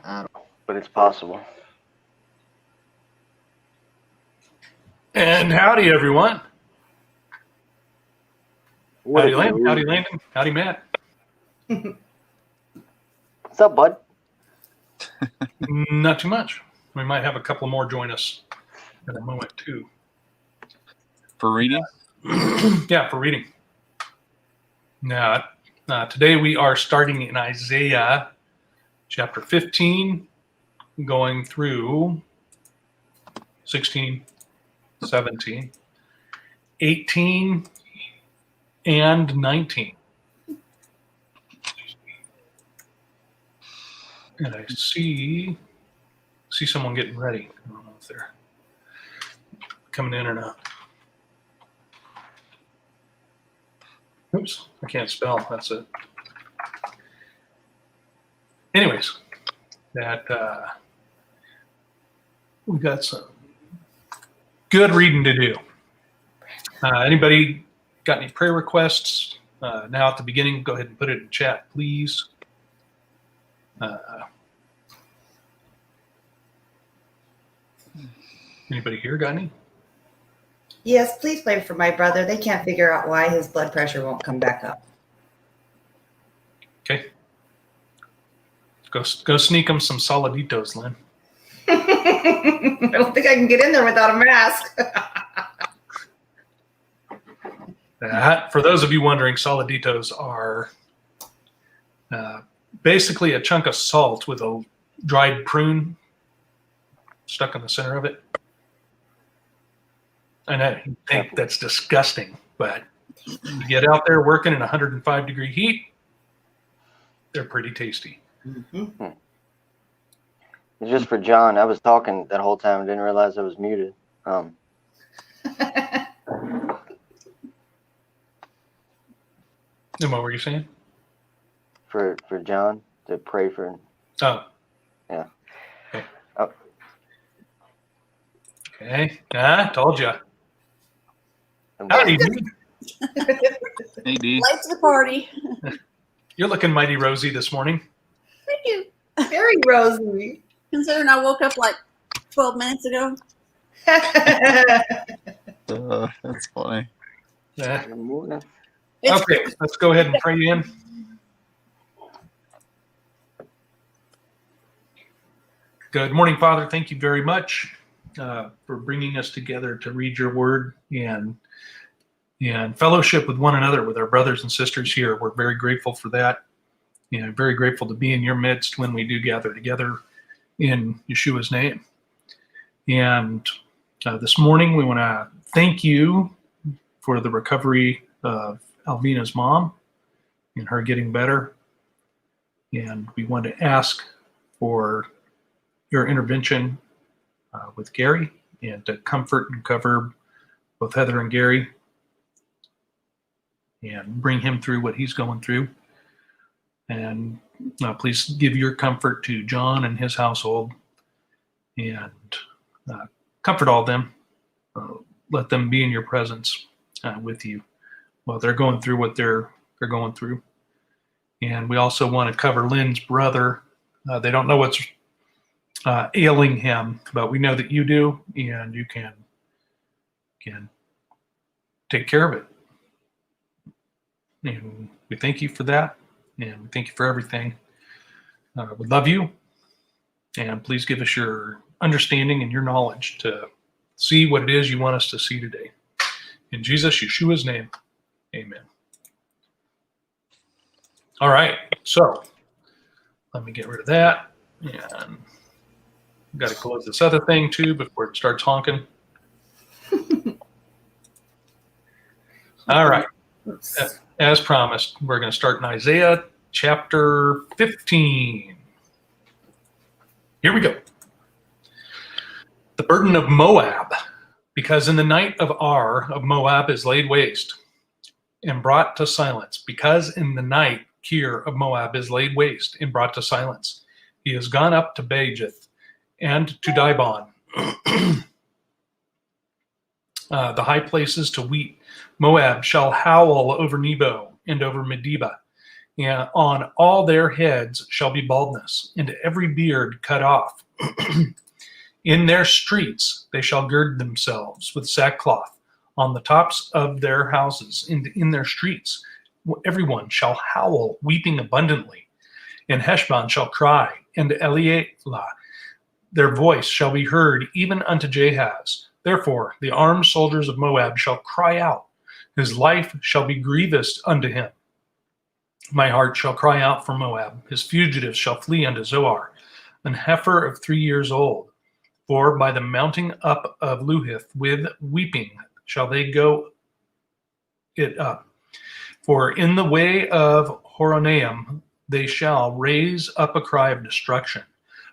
But it's possible. And howdy, everyone. What Howdy, Landon. Howdy, Landon. Howdy, Matt. What's up, bud? Not too much. We might have a couple more join us in a moment, too. For reading? Yeah, for reading. Now, today we are starting in Isaiah chapter 15, going through 16, 17, 18, and 19. And I see someone getting ready. I don't know if they're coming in or not. Oops, I can't spell. That's it. Anyways, we got some good reading to do. Anybody got any prayer requests? Now at the beginning, go ahead and put it in chat, please. Anybody here got any? Yes, please pray for my brother. They can't figure out why his blood pressure won't come back up. Okay. Go sneak them some Soliditos, Lynn. I don't think I can get in there without a mask. For those of you wondering, Soliditos are basically a chunk of salt with a dried prune stuck in the center of it. I know you think that's disgusting, but you get out there working in 105-degree heat, they're pretty tasty. Mm-hmm. It's just for John. I was talking that whole time and didn't realize I was muted. And what were you saying? For John to pray for. Oh. Yeah. Okay. Oh. Okay. Told you. Howdy, dude. Hey, D. Late to the party. You're looking mighty rosy this morning. Thank you. Very rosy. Considering I woke up like 12 minutes ago. That's funny. Yeah. Good morning. Okay, let's go ahead and pray in. Good morning, Father. Thank you very much for bringing us together to read your word and fellowship with one another, with our brothers and sisters here. We're very grateful for that. Very grateful to be in your midst when we do gather together in Yeshua's name. And this morning, we want to thank you for the recovery of Alvina's mom and her getting better. And we want to ask for your intervention with Gary and to comfort and cover both Heather and Gary and bring him through what he's going through. And please give your comfort to John and his household and comfort all of them. Let them be in your presence with you while they're going through what they're going through. And we also want to cover Lynn's brother. They don't know what's ailing him, but we know that you do, and you can take care of it. And we thank you for that, and we thank you for everything. We love you, and please give us your understanding and your knowledge to see what it is you want us to see today. In Jesus, Yeshua's name, amen. All right, so let me get rid of that, and got to close this other thing too before it starts honking. All right. As promised, we're going to start in Isaiah chapter 15. Here we go. The burden of Moab, because in the night of Ar of Moab is laid waste and brought to silence. Because in the night Kir of Moab is laid waste and brought to silence. He has gone up to Bajith and to Dibon, the high places to wheat. Moab shall howl over Nebo and over Medeba. and on all their heads shall be baldness, and every beard cut off. In their streets they shall gird themselves with sackcloth on the tops of their houses, and in their streets everyone shall howl, weeping abundantly. And Heshbon shall cry, and Elealeh, their voice shall be heard even unto Jahaz. Therefore the armed soldiers of Moab shall cry out, his life shall be grievous unto him. My heart shall cry out for Moab, his fugitives shall flee unto Zoar, an heifer of 3 years old. For by the mounting up of Luhith with weeping shall they go it up. For in the way of Horonaim they shall raise up a cry of destruction.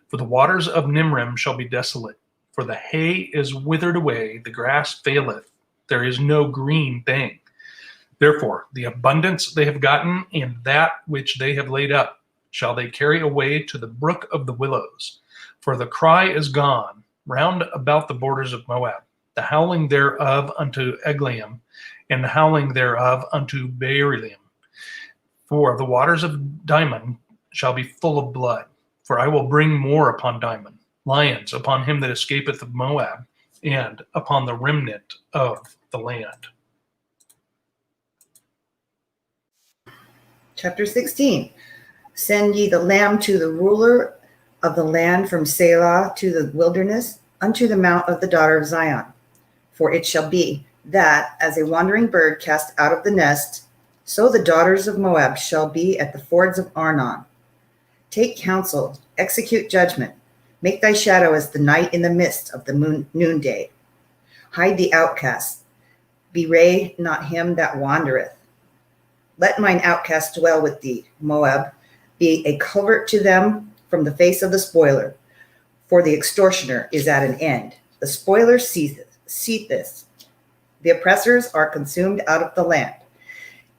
For the waters of Nimrim shall be desolate. For the hay is withered away, the grass faileth, there is no green thing. Therefore the abundance they have gotten, and that which they have laid up, shall they carry away to the brook of the willows. For the cry is gone round about the borders of Moab, the howling thereof unto Eglaim, and the howling thereof unto Beerilim. For the waters of Dimon shall be full of blood, for I will bring more upon Dimon, lions upon him that escapeth of Moab, and upon the remnant of the land. Chapter 16. Send ye the lamb to the ruler of the land from Selah to the wilderness, unto the mount of the daughter of Zion. For it shall be that, as a wandering bird cast out of the nest, so the daughters of Moab shall be at the fords of Arnon. Take counsel, execute judgment, make thy shadow as the night in the midst of the noonday. Hide the outcast, bewray not him that wandereth. Let mine outcast dwell with thee, Moab, be a covert to them from the face of the spoiler. For the extortioner is at an end, the spoiler ceaseth. The oppressors are consumed out of the land,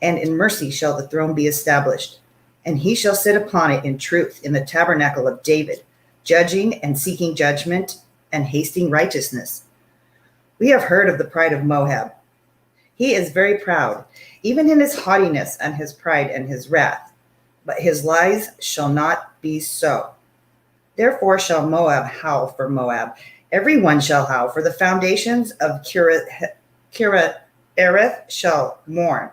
and in mercy shall the throne be established. And he shall sit upon it in truth in the tabernacle of David, judging and seeking judgment and hasting righteousness. We have heard of the pride of Moab. He is very proud, even in his haughtiness and his pride and his wrath. But his lies shall not be so. Therefore shall Moab howl for Moab. Everyone shall howl, for the foundations of Kiriath shall mourn.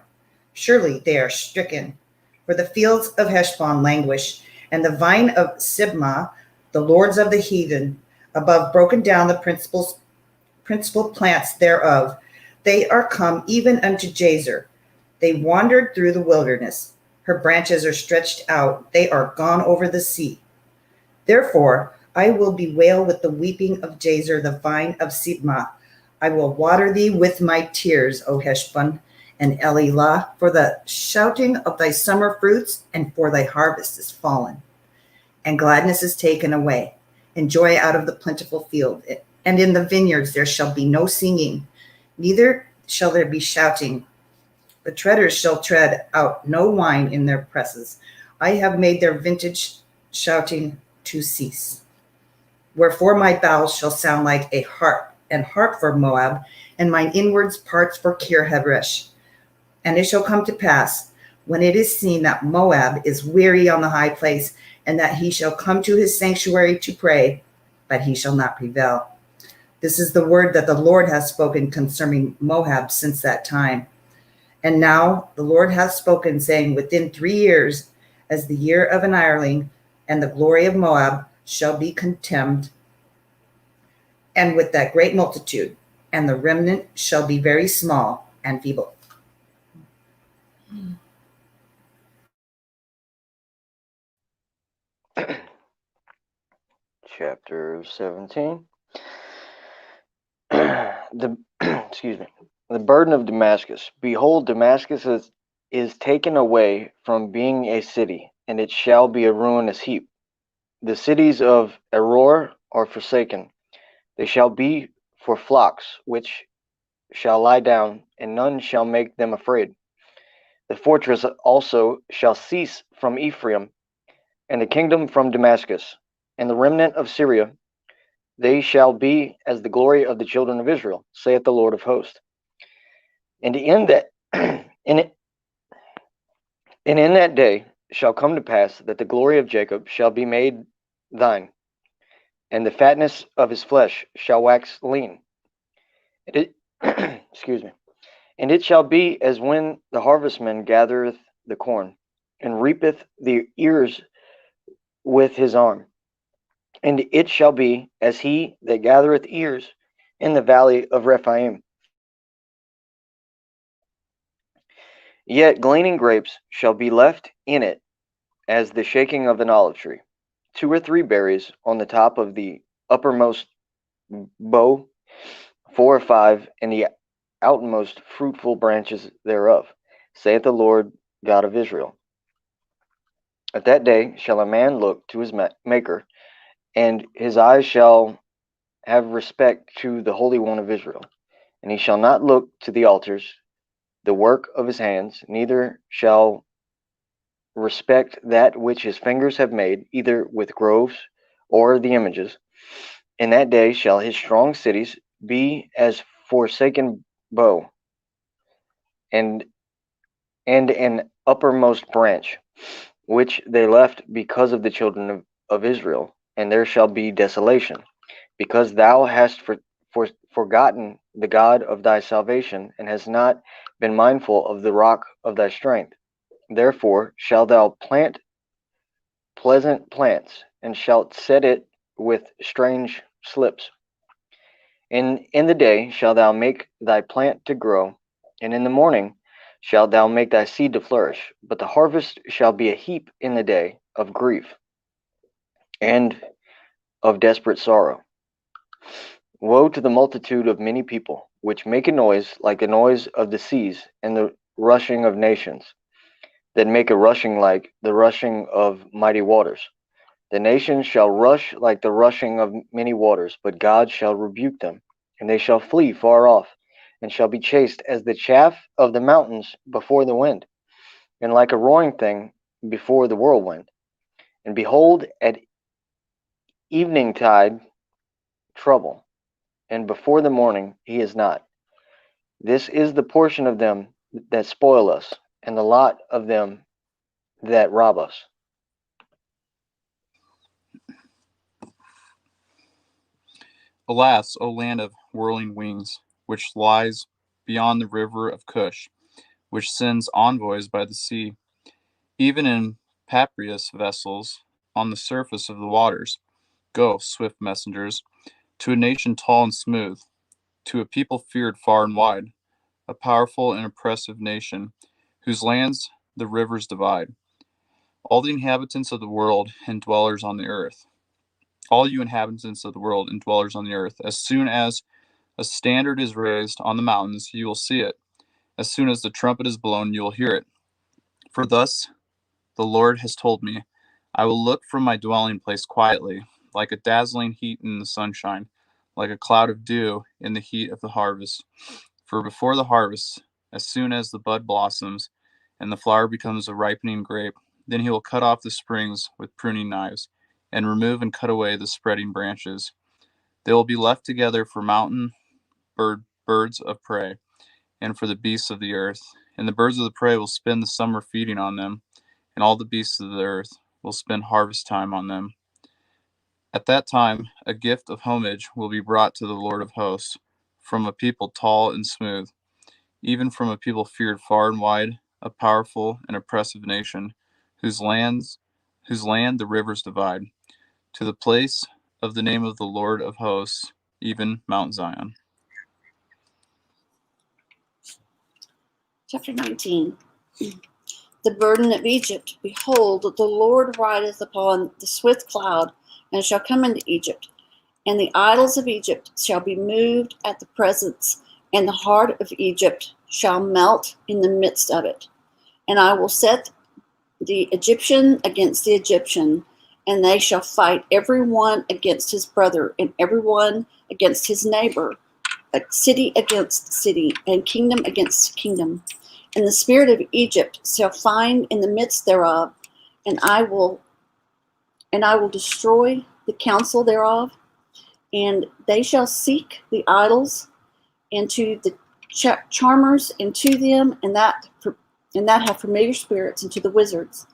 Surely they are stricken. For the fields of Heshbon languish, and the vine of Sibmah, the lords of the heathen, above broken down the principal plants thereof. They are come even unto Jazer. They wandered through the wilderness. Her branches are stretched out. They are gone over the sea. Therefore, I will bewail with the weeping of Jazer, the vine of Sibmah. I will water thee with my tears, O Heshbon and Elealeh, for the shouting of thy summer fruits and for thy harvest is fallen. And gladness is taken away, and joy out of the plentiful field. And in the vineyards there shall be no singing, neither shall there be shouting. The treaders shall tread out no wine in their presses. I have made their vintage shouting to cease. Wherefore my bowels shall sound like a harp, and harp for Moab, and mine inwards parts for Kir-Heresh. And it shall come to pass, when it is seen that Moab is weary on the high place, and that he shall come to his sanctuary to pray, but he shall not prevail. This is the word that the Lord has spoken concerning Moab since that time. And now the Lord hath spoken, saying, within 3 years, as the year of an hireling, and the glory of Moab shall be contemned, and with that great multitude, and the remnant shall be very small and feeble. Chapter 17. Excuse me. The burden of Damascus. Behold, Damascus is taken away from being a city, and it shall be a ruinous heap. The cities of Aror are forsaken. They shall be for flocks, which shall lie down, and none shall make them afraid. The fortress also shall cease from Ephraim, and the kingdom from Damascus, and the remnant of Syria. They shall be as the glory of the children of Israel, saith the Lord of hosts. And in that day shall come to pass that the glory of Jacob shall be made thine, and the fatness of his flesh shall wax lean. And it, excuse me. And it shall be as when the harvestman gathereth the corn, and reapeth the ears with his arm. And it shall be as he that gathereth ears in the valley of Rephaim. Yet gleaning grapes shall be left in it as the shaking of an olive tree. 2 or 3 berries on the top of the uppermost bough, 4 or 5 in the outmost fruitful branches thereof, saith the Lord God of Israel. At that day shall a man look to his Maker, and his eyes shall have respect to the Holy One of Israel. And he shall not look to the altars, the work of his hands, neither shall respect that which his fingers have made, either with groves or the images. In that day shall his strong cities be as forsaken bow, and an uppermost branch, which they left because of the children of Israel, and there shall be desolation, because thou hast forgotten the God of thy salvation, and hast not been mindful of the rock of thy strength. Therefore shalt thou plant pleasant plants, and shalt set it with strange slips. In the day shalt thou make thy plant to grow, and in the morning shalt thou make thy seed to flourish. But the harvest shall be a heap in the day of grief and of desperate sorrow. Woe to the multitude of many people, which make a noise like the noise of the seas and the rushing of nations, that make a rushing like the rushing of mighty waters. The nations shall rush like the rushing of many waters, but God shall rebuke them, and they shall flee far off, and shall be chased as the chaff of the mountains before the wind, and like a roaring thing before the whirlwind. And behold, at eveningtide trouble, and before the morning he is not. This is the portion of them that spoil us, and the lot of them that rob us. Alas, O land of whirling wings, which lies beyond the river of Cush, which sends envoys by the sea, even in papyrus vessels on the surface of the waters. Go, swift messengers, to a nation tall and smooth, to a people feared far and wide, a powerful and oppressive nation, whose lands the rivers divide. All the inhabitants of the world and dwellers on the earth, all you inhabitants of the world and dwellers on the earth, as soon as a standard is raised on the mountains, you will see it. As soon as the trumpet is blown, you will hear it. For thus the Lord has told me, I will look from my dwelling place quietly, like a dazzling heat in the sunshine, like a cloud of dew in the heat of the harvest. For before the harvest, as soon as the bud blossoms and the flower becomes a ripening grape, then he will cut off the springs with pruning knives, and remove and cut away the spreading branches. They will be left together for mountain birds of prey, and for the beasts of the earth. And the birds of the prey will spend the summer feeding on them, and all the beasts of the earth will spend harvest time on them. At that time, a gift of homage will be brought to the Lord of hosts, from a people tall and smooth, even from a people feared far and wide, a powerful and oppressive nation, whose land the rivers divide, to the place of the name of the Lord of hosts, even Mount Zion. Chapter 19. The burden of Egypt. Behold, the Lord rideth upon the swift cloud, and shall come into Egypt. And the idols of Egypt shall be moved at the presence, and the heart of Egypt shall melt in the midst of it. And I will set the Egyptian against the Egyptian, and they shall fight every one against his brother, and every one against his neighbor, city against city, and kingdom against kingdom. And the spirit of Egypt shall find in the midst thereof, and I will destroy the counsel thereof, and they shall seek the idols, and to the charmers, and to them, and that have familiar spirits, and to the wizards.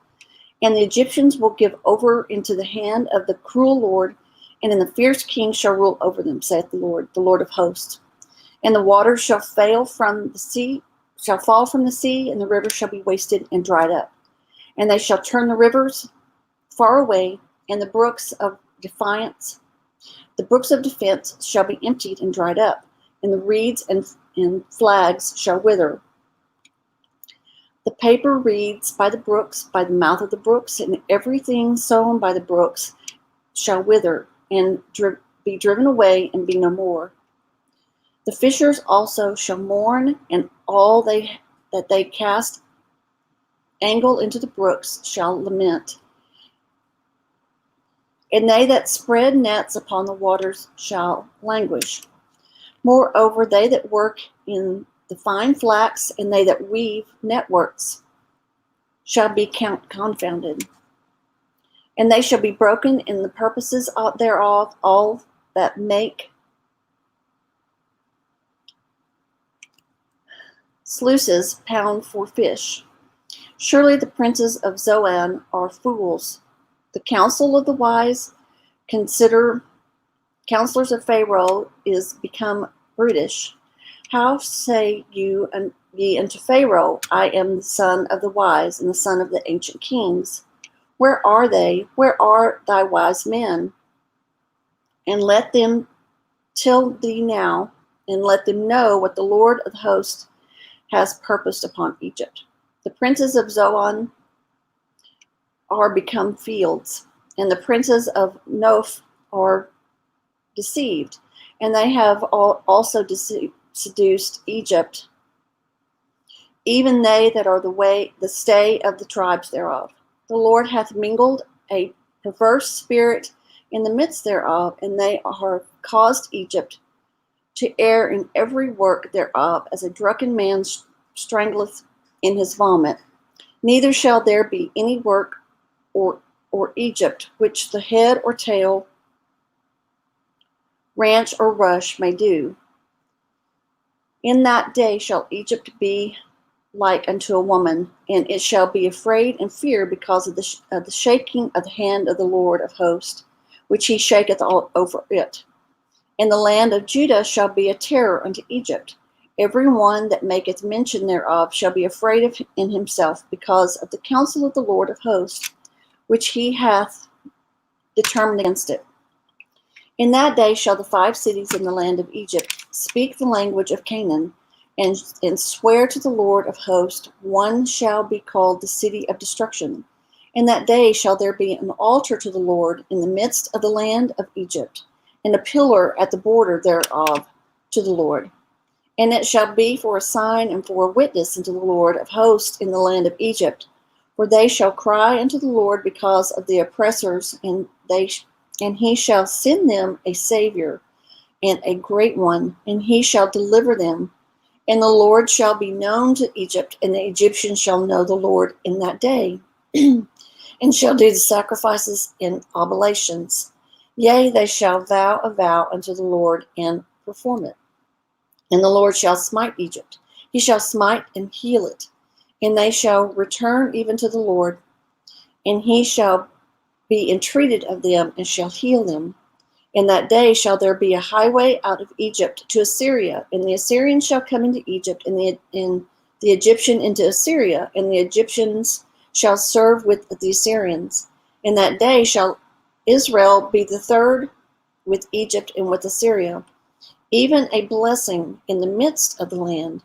And the Egyptians will give over into the hand of the cruel Lord, and then the fierce king shall rule over them, saith the Lord of hosts. And the waters shall fall from the sea, and the rivers shall be wasted and dried up. And they shall turn the rivers far away, and the brooks of defense shall be emptied and dried up, and the reeds and flags shall wither. The paper reeds by the brooks, by the mouth of the brooks, and everything sown by the brooks shall wither and be driven away and be no more. The fishers also shall mourn, and all that they cast angle into the brooks shall lament. And they that spread nets upon the waters shall languish. Moreover, they that work in the fine flax, and they that weave networks shall be confounded. And they shall be broken in the purposes thereof, all that make sluices pound for fish. Surely the princes of Zoan are fools. The counsel of the wise counselors of Pharaoh is become brutish. How say you ye unto Pharaoh, I am the son of the wise and the son of the ancient kings? Where are they? Where are thy wise men? And let them tell thee now, and let them know what the Lord of hosts has purposed upon Egypt. The princes of Zoan are become fields, and the princes of Noph are deceived, and they have also seduced Egypt, even they that are the stay of the tribes thereof. The Lord hath mingled a perverse spirit in the midst thereof, and they are caused Egypt to err in every work thereof, as a drunken man strangleth in his vomit. Neither shall there be any work or Egypt which the head or tail, branch or rush may do. In that day shall Egypt be like unto a woman, and it shall be afraid and fear because of the shaking of the hand of the Lord of hosts, which he shaketh all over it. And the land of Judah shall be a terror unto Egypt. Every one that maketh mention thereof shall be afraid of in himself, because of the counsel of the Lord of hosts, which he hath determined against it. In that day shall the 5 cities in the land of Egypt speak the language of Canaan, and swear to the Lord of hosts. One shall be called the city of destruction. In that day shall there be an altar to the Lord in the midst of the land of Egypt, and a pillar at the border thereof to the Lord. And it shall be for a sign and for a witness unto the Lord of hosts in the land of Egypt. For they shall cry unto the Lord because of the oppressors, and he shall send them a Savior, and a great one, and he shall deliver them. And the Lord shall be known to Egypt, and the Egyptians shall know the Lord in that day, and shall do the sacrifices and oblations. Yea, they shall vow a vow unto the Lord and perform it. And the Lord shall smite Egypt. He shall smite and heal it. And they shall return even to the Lord, and he shall be entreated of them and shall heal them. In that day shall there be a highway out of Egypt to Assyria, and the Assyrian shall come into Egypt, and the Egyptian into Assyria, and the Egyptians shall serve with the Assyrians. In that day shall Israel be the third with Egypt and with Assyria, even a blessing in the midst of the land,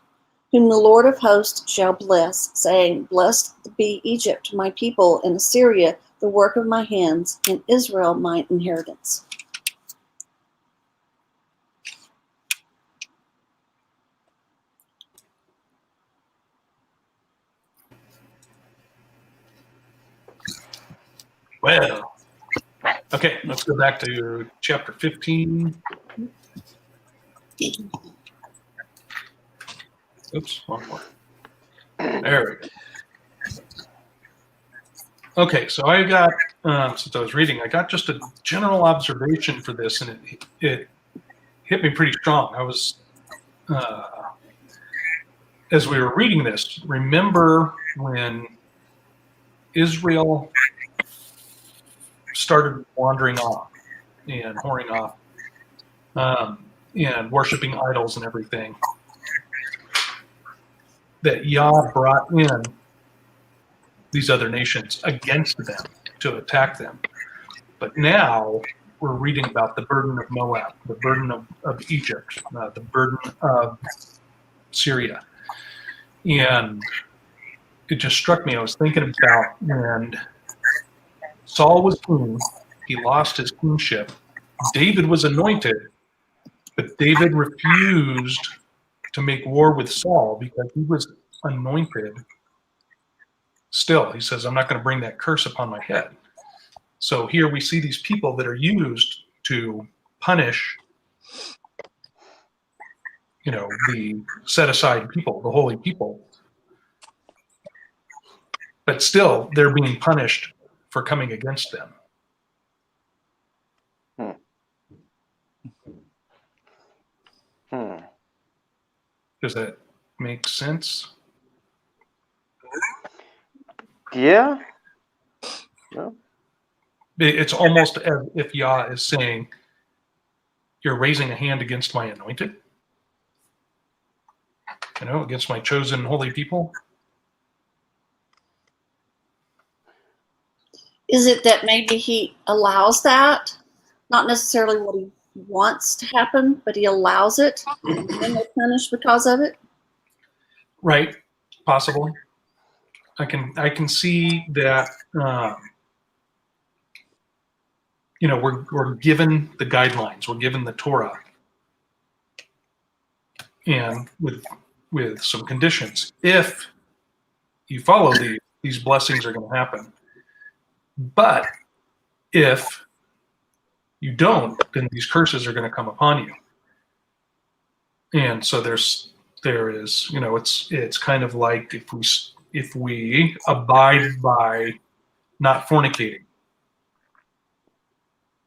whom the Lord of hosts shall bless, saying, Blessed be Egypt, my people, and Assyria, the work of my hands, and Israel, my inheritance. Well, okay, let's go back to chapter 15. Oops, one more. There we go. Okay, so I got, since I was reading, I got just a general observation for this, and it hit me pretty strong. I was, as we were reading this, remember when Israel started wandering off and whoring off and worshiping idols and everything, that Yah brought in these other nations against them to attack them. But now we're reading about the burden of Moab, the burden of Egypt, the burden of Syria. And it just struck me. I was thinking about when Saul was king, he lost his kingship. David was anointed, but David refused to make war with Saul because he was anointed. Still, he says, I'm not going to bring that curse upon my head. So here we see these people that are used to punish, the set aside people, the holy people. But still, they're being punished for coming against them. Does that make sense? Yeah. No. It's almost as if Yah is saying, you're raising a hand against my anointed, against my chosen holy people. Is it that maybe he allows that? Not necessarily what he wants to happen, but he allows it and they're punished because of it? Right. Possibly. I can see that, we're given the guidelines, we're given the Torah, and with some conditions. If you follow these blessings are going to happen. But if you don't, then these curses are going to come upon you. And so there is, it's kind of like if we abide by not fornicating,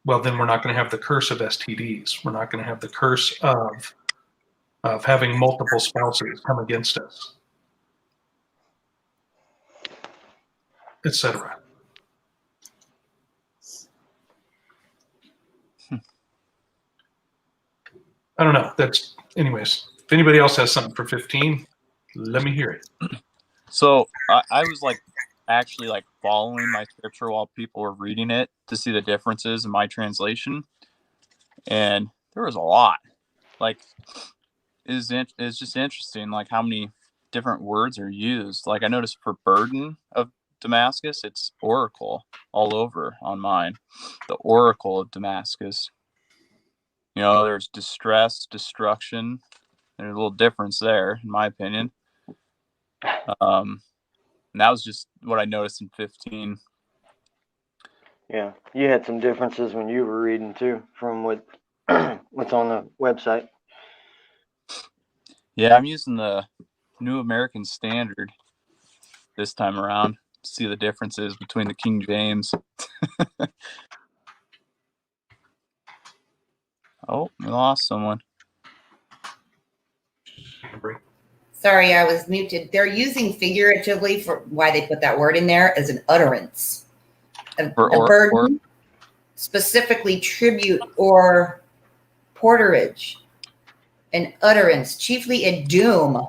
well, then we're not going to have the curse of STDs. We're not going to have the curse of having multiple spouses come against us, etc. I don't know. Anyways, if anybody else has something for 15, let me hear it. So I was actually following my scripture while people were reading it to see the differences in my translation. And there was a lot. It's just interesting, how many different words are used. I noticed for burden of Damascus, it's oracle all over on mine. The oracle of Damascus. There's distress, destruction. There's a little difference there, in my opinion. And that was just what I noticed in 15. Yeah, you had some differences when you were reading too, from what's on the website. Yeah, I'm using the New American Standard this time around to see the differences between the King James. Oh, we lost someone. Sorry, I was muted. They're using figuratively for why they put that word in there as an utterance. A burden, specifically tribute or porterage. An utterance, chiefly a doom,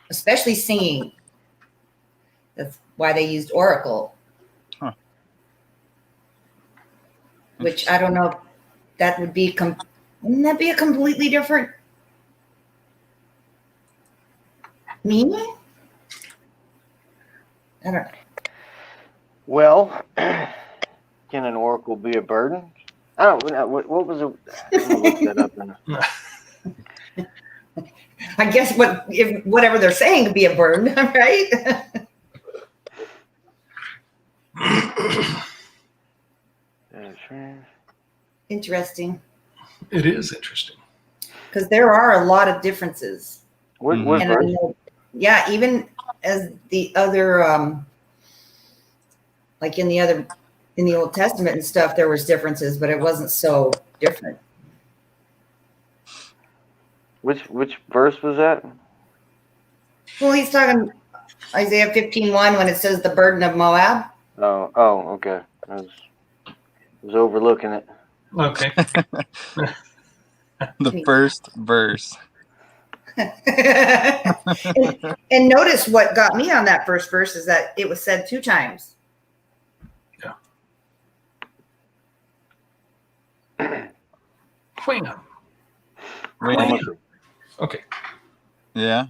especially singing. That's why they used oracle. Huh. Which I don't know. That would be wouldn't that be a completely different meaning? I don't know. Well, can an oracle be a burden? I don't know. What was it? I'm gonna look that up. I guess whatever they're saying could be a burden, right? Interesting. It is interesting. Because there are a lot of differences. What verse? Yeah, even as the other, in the Old Testament and stuff, there was differences, but it wasn't so different. Which verse was that? Well, he's talking Isaiah 15:1 when it says the burden of Moab. Oh, okay. I was overlooking it. Okay. The first verse. and notice what got me on that first verse is that it was said 2 times. Wham. Wait, Wham. Okay. yeah.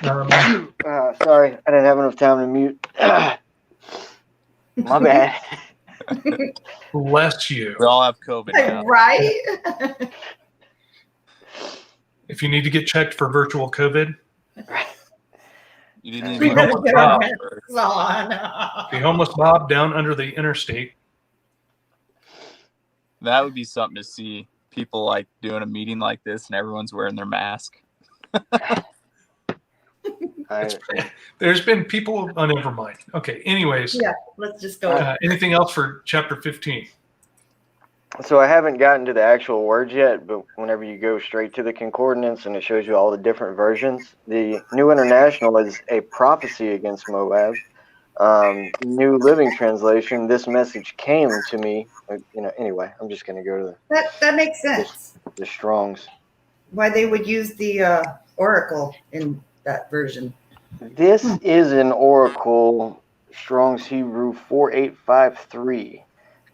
Sorry, I didn't have enough time to mute. My bad. Bless you. We all have COVID now. Right? If you need to get checked for virtual COVID, You didn't We even better know get what our that masks was. on. the homeless Bob down under the interstate. That would be something to see. People like doing a meeting like this and everyone's wearing their mask. There's been people. Oh, never mind. Okay. Anyways, Yeah, let's just go. anything else for chapter 15? So I haven't gotten to the actual words yet, but whenever you go straight to the concordance and it shows you all the different versions, the New International is a prophecy against Moab. New Living Translation, this message came to me. Anyway, I'm just going to go to That makes sense. the Strongs. Why they would use the oracle in that version. This is an Oracle, Strong's Hebrew 4853.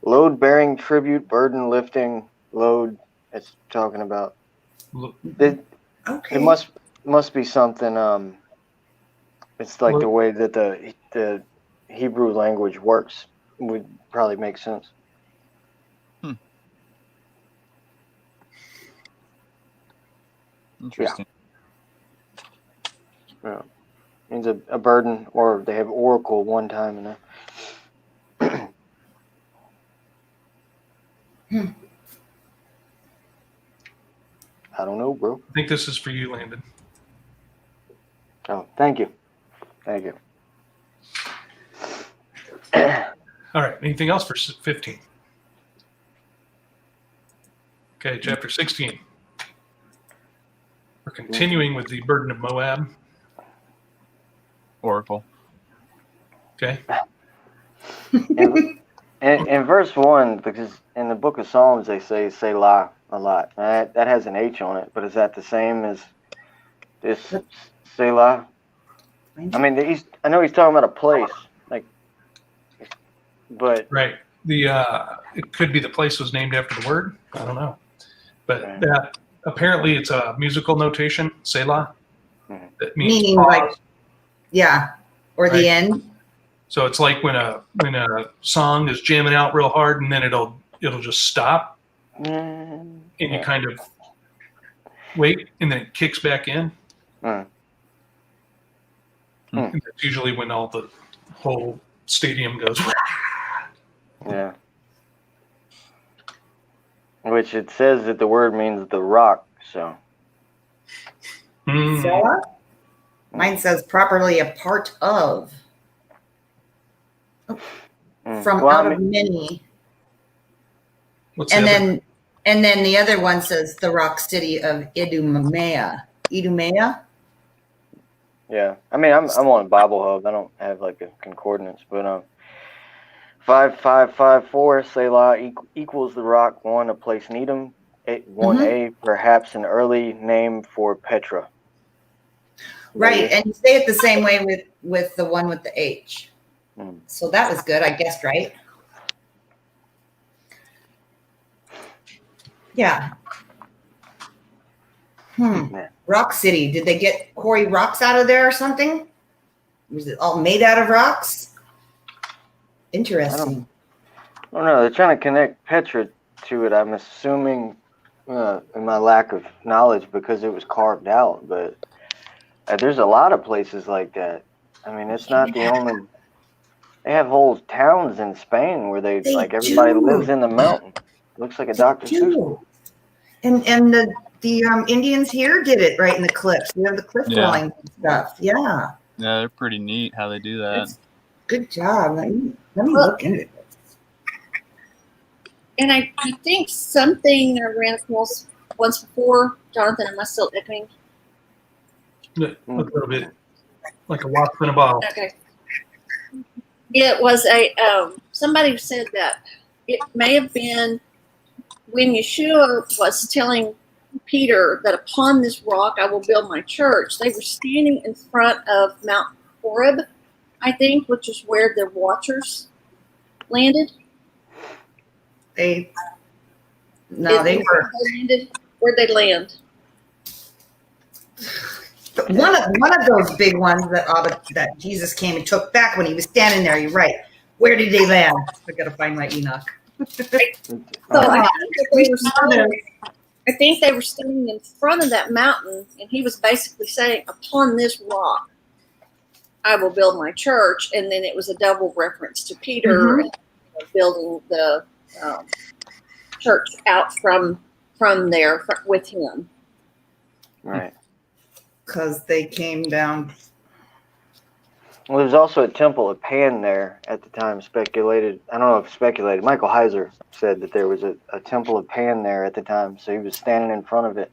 Load bearing, tribute, burden lifting, load. It's talking about. It Okay. must be something. It's like the way that the Hebrew language works would probably make sense. Interesting. Yeah. Means a burden, or they have Oracle one time in there. I don't know, bro. I think this is for you, Landon. Oh, thank you. Thank you. All right. Anything else for 15? Okay. Chapter 16. We're continuing with the burden of Moab. Oracle. Okay. In verse 1, because in the book of Psalms they say Selah a lot. That has an H on it, but is that the same as this Selah? I mean, I know he's talking about a place, but Right. It could be the place was named after the word. I don't know. But that apparently it's a musical notation, Selah. That means Meaning pause. like, yeah, or Right. the end. So it's like when a song is jamming out real hard and then it'll just stop and you kind of wait and then it kicks back in. And that's usually when all the whole stadium goes. yeah. Which it says that the word means the rock, so. Selah? Mine says properly a part of. From Well, out of many. What's And the other? then the other one says the rock city of Idumea. Idumea? Yeah, I mean, I'm on Bible Hub. I don't have like a concordance, but 5554 Selah equals the rock one, a place in Edom. 1A, perhaps an early name for Petra. Right, and you say it the same way with the one with the H. So that was good, I guessed, right? Yeah. Rock City. Did they get quarry rocks out of there or something? Was it all made out of rocks? Interesting. I don't know. They're trying to connect Petra to it. I'm assuming, in my lack of knowledge, because it was carved out. But there's a lot of places like that. I mean, it's not the only. They have whole towns in Spain where they like everybody lives in the mountain. Looks like a Dr. Seuss. And the Indians here did it right in the cliffs. We have the cliff dwelling stuff. Yeah. Yeah, they're pretty neat how they do that. Good job. Let me look into it. And I think something I ran across once before, Jonathan, am I still echoing? A little bit like a wasp in a bottle. Okay. It was somebody said that it may have been when Yeshua was telling Peter that upon this rock I will build my church. They were standing in front of Mount Horeb, I think, which is where the watchers landed. They were landed. Where'd they land? one of those big ones that Jesus came and took back when he was standing there. You're right. Where did they land? I gotta find my Enoch. So I think they were standing in front of that mountain, and he was basically saying, upon this rock, I will build my church. And then it was a double reference to Peter building the church out from there with him. Right. Because they came down. Well, there's also a temple of Pan there at the time, speculated. I don't know if speculated. Michael Heiser said that there was a temple of Pan there at the time. So he was standing in front of it,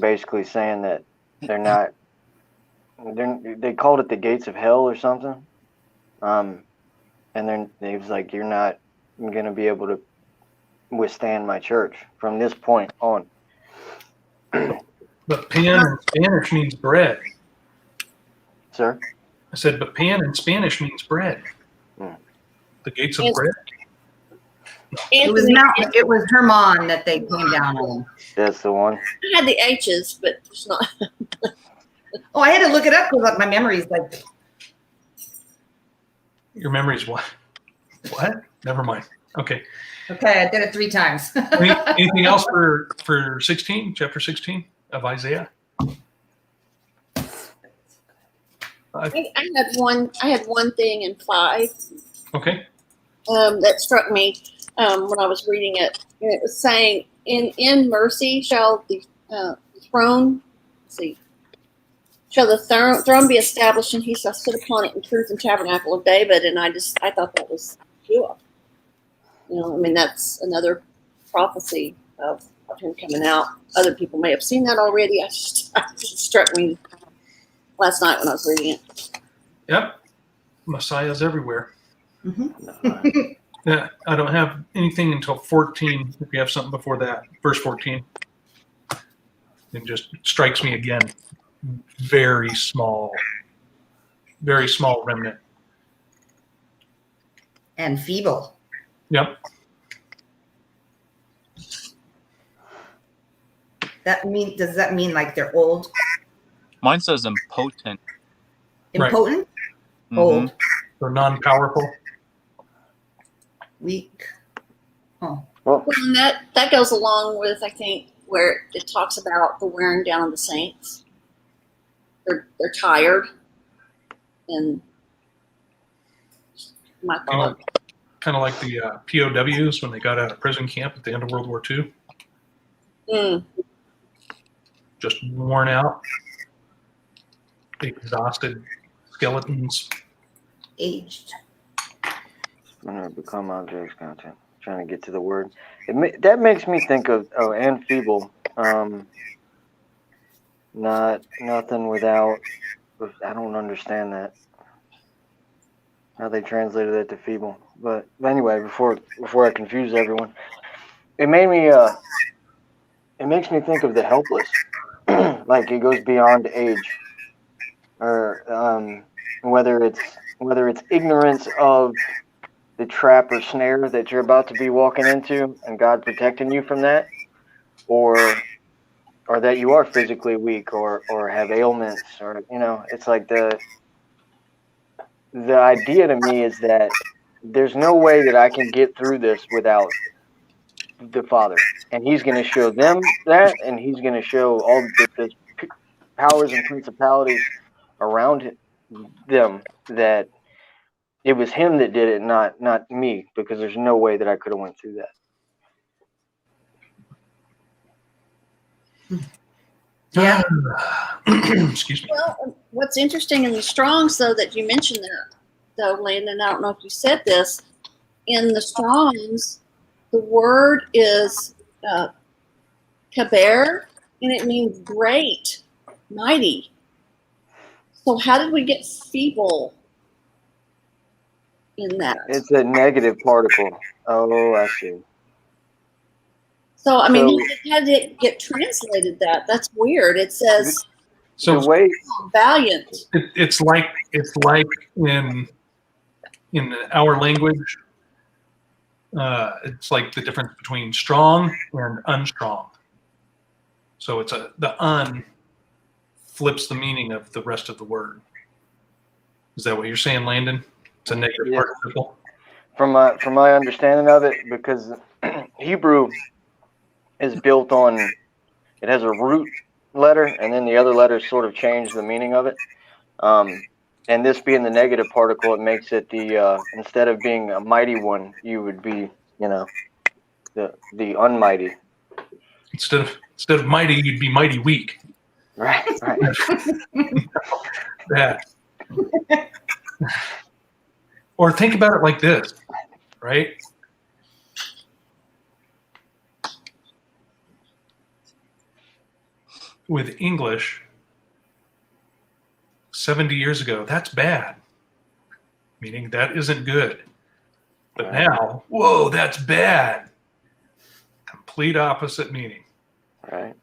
basically saying that they called it the gates of hell or something. And then he was like, you're not going to be able to withstand my church from this point on. But pan in Spanish means bread. Sir? I said, but pan in Spanish means bread. The gates of bread. It was Hermon that they came down on. That's the one. I had the H's, but it's not. Oh, I had to look it up because my memory's like. Your memory's what? What? Never mind. Okay. Okay, I did it 3 times. Anything else for 16, chapter 16 of Isaiah? I had one thing in 5. Okay. That struck me when I was reading it. And it was saying, "In mercy shall the throne, shall the throne be established, and he shall sit upon it in truth and tabernacle of David." And I thought that was Yeshua. That's another prophecy of him coming out. Other people may have seen that already. It struck me last night when I was reading it. Yep. Messiah's everywhere. Mm-hmm. Yeah, I don't have anything until 14. If you have something before that, verse 14. It just strikes me again. Very small remnant. And feeble. Yep. Does that mean like they're old? Mine says impotent. Impotent? Mhm. Old. They're non-powerful. Weak. Oh. Well, And that goes along with, I think, where it talks about the wearing down of the saints. They're tired, and my thought. Kind of like the POWs when they got out of prison camp at the end of World War II. Just worn out, exhausted skeletons. Aged. I'm going to become objects content. Trying to get to the word. That makes me think of, and feeble. Nothing without, I don't understand that. How they translated that to feeble. But anyway, before I confuse everyone, it makes me think of the helpless. Like it goes beyond age. Or whether it's ignorance of the trap or snare that you're about to be walking into and God protecting you from that, or that you are physically weak or have ailments, or it's like the idea to me is that there's no way that I can get through this without the Father, and he's going to show them that, and he's going to show all the powers and principalities around them that it was him that did it, not me, because there's no way that I could have went through that. Yeah. Excuse me. Well, what's interesting in the Strongs, though, that you mentioned that, though, Landon, I don't know if you said this, in the Strongs, the word is kaber, and it means great, mighty. So how did we get feeble in that? It's a negative particle. Oh, I see. So, I mean, So- how did it get translated that? That's weird. It says So the way valiant. it's like in our language, it's like the difference between strong and unstrong. So it's the un flips the meaning of the rest of the word. Is that what you're saying, Landon? It's a negative Yeah. participle. from my understanding of it, because Hebrew is built on, it has a root letter, and then the other letters sort of change the meaning of it. And this being the negative particle, it makes it the instead of being a mighty one, you would be, the unmighty. Instead of mighty, you'd be mighty weak. Right. Right. That. Or think about it like this, right? With English, 70 years ago, that's bad. Meaning that isn't good. But now, whoa, that's bad. Complete opposite meaning. Right.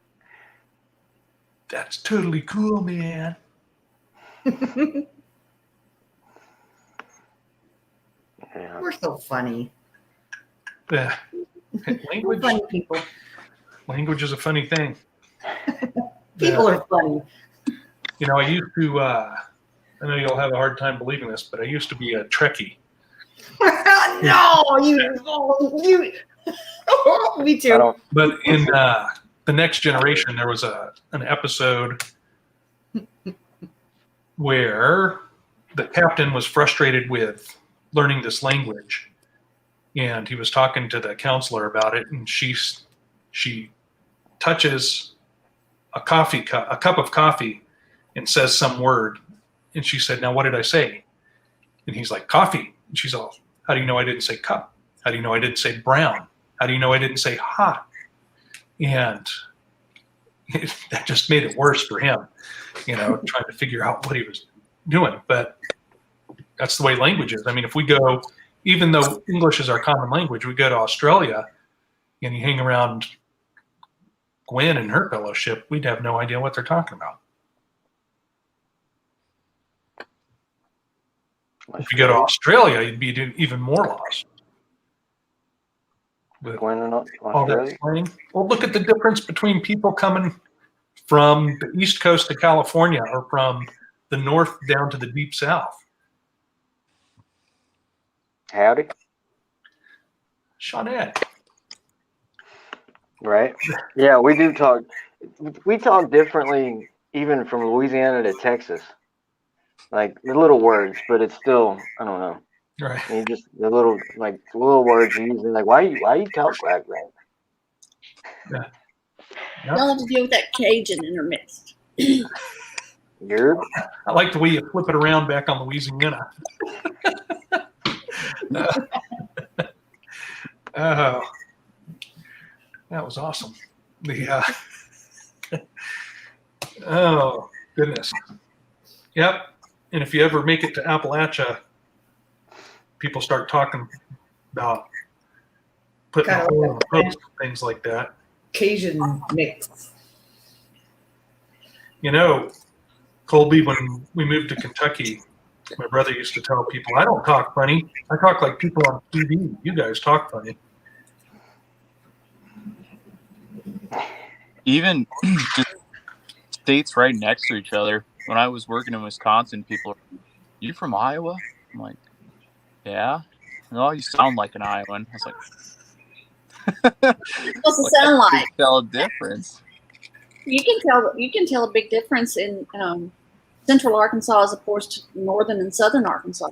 That's totally cool, man. Yeah. We're so funny. Yeah. We're Language, funny people. language is a funny thing. People are funny. You know, I used to, I know you'll have a hard time believing this, but I used to be a Trekkie. No, you. Me I too. don't. But in The Next Generation, there was an episode where the captain was frustrated with learning this language, and he was talking to the counselor about it, and she touches a cup of coffee and says some word, and she said, "Now what did I say?" And he's like, "Coffee." And she's all, "How do you know I didn't say cup? How do you know I didn't say brown? How do you know I didn't say hot?" And that just made it worse for him, trying to figure out what he was doing. But that's the way language is. I mean, if we go, even though English is our common language, we go to Australia and you hang around Gwen and her fellowship, we'd have no idea what they're talking about. If you go to Australia, you'd be even more lost. With Gwen in all Australia. that slang. Well, look at the difference between people coming from the East Coast to California or from the North down to the Deep South. Howdy. Shawnette. Right. Yeah, we do talk. We talk differently, even from Louisiana to Texas. Like the little words, but it's still, I don't know. Right. You just the little words you use. Like, why you talk like that? Yep. Y'all have to deal with that Cajun intermixed. You're I like the way you flip it around back on Louisiana. Oh, that was awesome. Oh, goodness. Yep. And if you ever make it to Appalachia, people start talking about putting a hole in the post, things like that. Cajun mix. Colby, when we moved to Kentucky, my brother used to tell people, "I don't talk funny. I talk like people on TV. You guys talk funny." Even just states right next to each other. When I was working in Wisconsin, people are, "You from Iowa?" I'm like, "Yeah." "No, you sound like an Iowan." I was like, What's it sound I like? can't tell a difference. You can tell a big difference in central Arkansas as opposed to northern and southern Arkansas.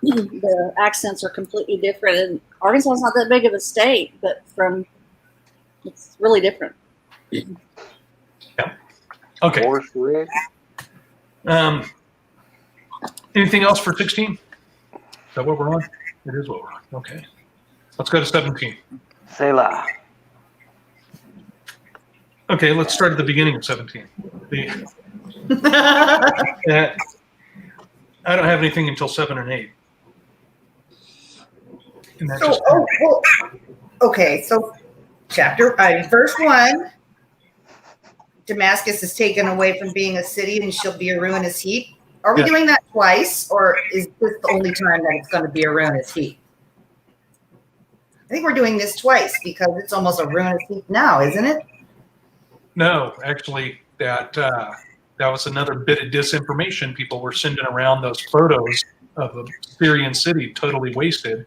The accents are completely different, and Arkansas is not that big of a state, but it's really different. Okay. horse red. Anything else for 16? Is that what we're on? It is what we're on. Okay. Let's go to 17. Selah. Okay, let's start at the beginning of 17. That I don't have anything until 7 and 8. And that's just Okay, so verse 1, Damascus is taken away from being a city and she'll be a ruinous heap. Are we doing that twice, or is this the only time that it's going to be a ruinous heap? I think we're doing this twice because it's almost a ruinous heap now, isn't it? no, actually, that was another bit of disinformation. People were sending around those photos of a Syrian city totally wasted,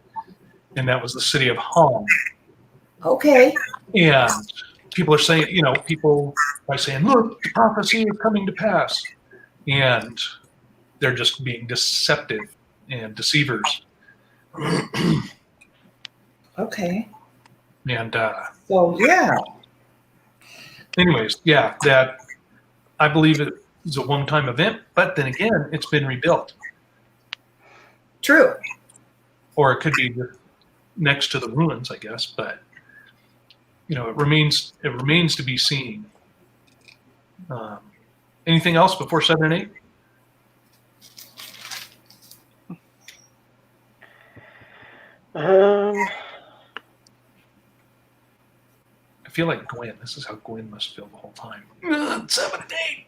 and that was the city of Ham. Okay. And people are saying, people by saying, look, the prophecy is coming to pass. And they're just being deceptive and deceivers. Okay. And So, yeah. anyways, yeah, that I believe it is a one-time event, but then again, it's been rebuilt. True. Or it could be next to the ruins, I guess, but it remains to be seen. Anything else before 7 and 8? I feel like Gwen. This is how Gwen must feel the whole time. 7 and 8.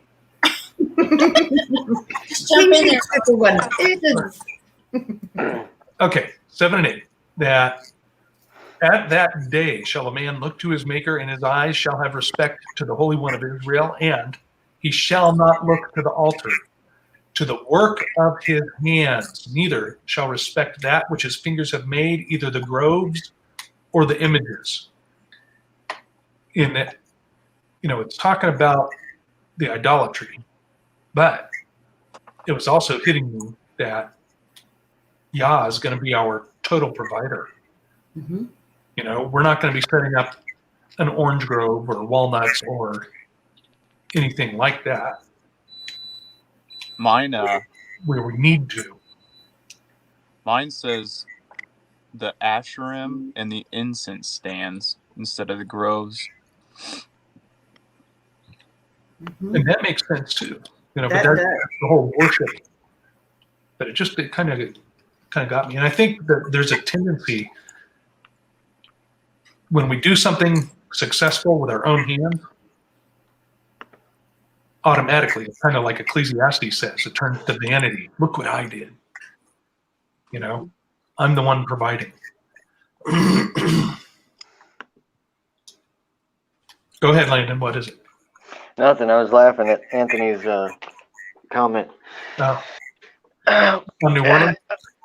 Just jump in there. Okay, 7 and 8. That at that day shall a man look to his maker, and his eyes shall have respect to the Holy One of Israel, and he shall not look to the altar, to the work of his hands, neither shall respect that which his fingers have made, either the groves or the images. In that, it's talking about the idolatry, but it was also hitting me that Yah is going to be our total provider. Mm-hmm. We're not going to be setting up an orange grove or walnuts or anything like that. Mine Where we need to. Mine says the Asherim and the incense stands instead of the groves. Mm-hmm. And that makes sense too. But That that's does. the whole worship. But it kind of got me. And I think that there's a tendency when we do something successful with our own hands, automatically, it's kind of like Ecclesiastes says, it turns to vanity. Look what I did. I'm the one providing. Go ahead, Landon. What is it? Nothing. I was laughing at Anthony's comment. On New Orleans?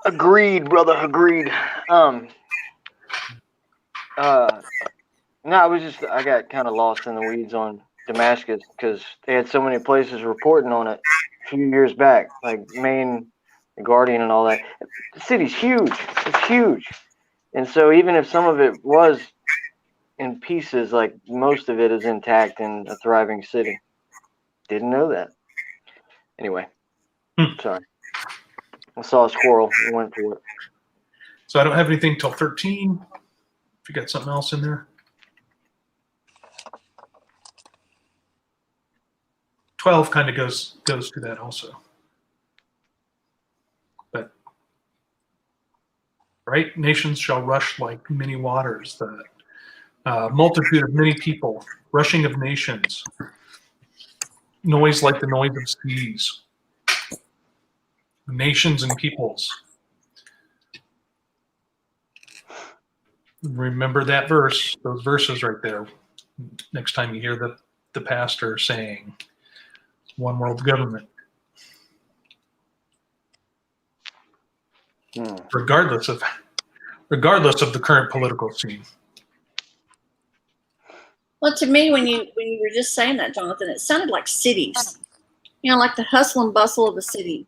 Agreed, brother. Agreed. No, I got kind of lost in the weeds on Damascus because they had so many places reporting on it a few years back, like Maine, the Guardian, and all that. The city's huge. It's huge. And so even if some of it was in pieces, like most of it is intact and a thriving city. Didn't know that. Anyway, sorry. I saw a squirrel and went for it. So I don't have anything till 13. If you got something else in there. 12 kind of goes to that also. But right, nations shall rush like many waters. The multitude of many people, rushing of nations, noise like the noise of seas, nations and peoples. Remember that verse, those verses right there. Next time you hear the pastor saying, one world government. Regardless of the current political scene. Well, to me, when you were just saying that, Jonathan, it sounded like cities. Like the hustle and bustle of the city.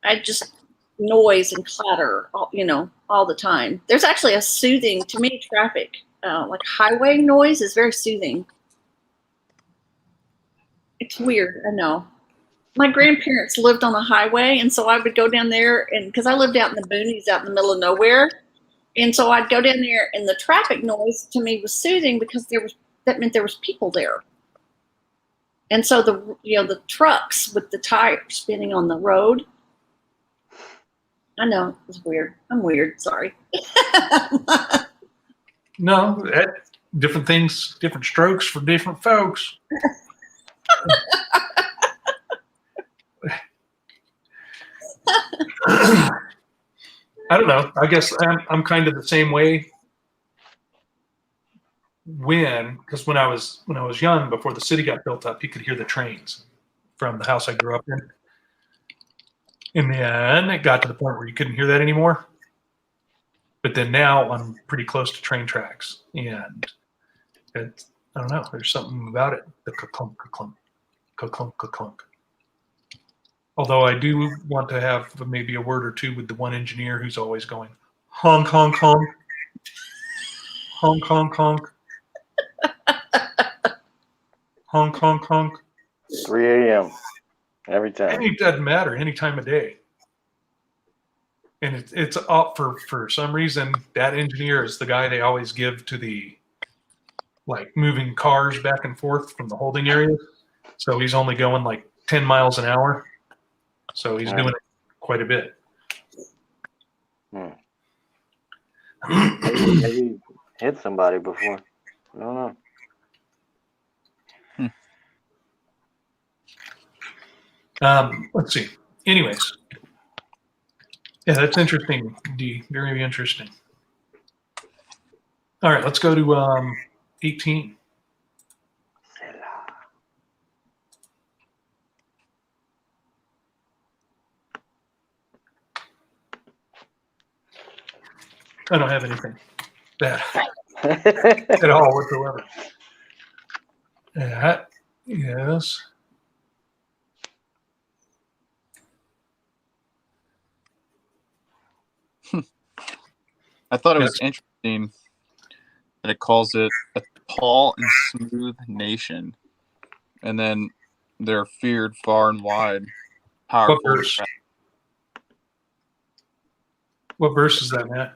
I just noise and clatter, all the time. There's actually a soothing, to me, traffic. Like highway noise is very soothing. It's weird, I know. My grandparents lived on the highway, and so I would go down there, and because I lived out in the boonies, out in the middle of nowhere, and so I'd go down there, and the traffic noise to me was soothing because that meant there was people there. And so the trucks with the tires spinning on the road. I know it's weird. I'm weird. Sorry. No, different things, different strokes for different folks. I don't know. I guess I'm kind of the same way. Because when I was young, before the city got built up, you could hear the trains from the house I grew up in. And then it got to the point where you couldn't hear that anymore. But then now I'm pretty close to train tracks, and I don't know. There's something about it. The clunk, clunk, clunk, clunk. Although I do want to have maybe a word or two with the one engineer who's always going honk, honk, honk, honk, honk, honk, honk, honk, honk. 3 a.m. every time. And it doesn't matter any time of day. And it's up for some reason that engineer is the guy they always give to the moving cars back and forth from the holding area. So he's only going 10 miles an hour. So he's doing it quite a bit. Maybe hit somebody before. I don't know. Let's see. Anyways. Yeah, that's interesting, D. Very interesting. All right, let's go to 18. I don't have anything bad at all whatsoever. That is. I thought it was interesting that it calls it a tall and smooth nation, and then they're feared far and wide. Powerful. What verse is that, Matt?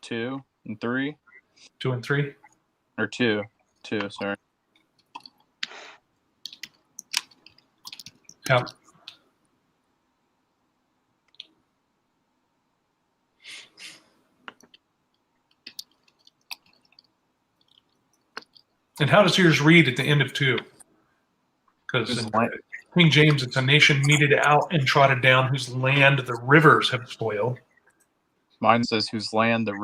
2 and 3. 2 and 3? Or 2. 2, sorry. Yeah. And how does yours read at the end of 2? Because King James, it's a nation meted out and trodden down, whose land the rivers have spoiled. Mine says, whose land the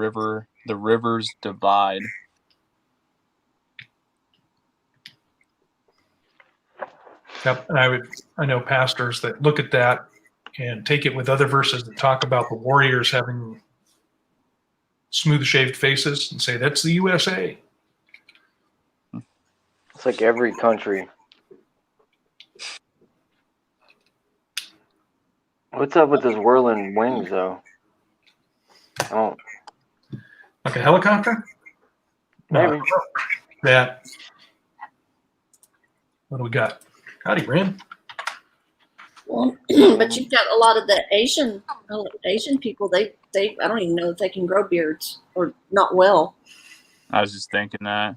rivers divide. Yep, and I know pastors that look at that and take it with other verses that talk about the warriors having smooth shaved faces and say that's the USA. It's like every country. What's up with those whirling wings, though? Oh, Like a helicopter? maybe. That. What do we got? Howdy, Brand. Well, but you've got a lot of the Asian people. They I don't even know if they can grow beards or not well. I was just thinking that.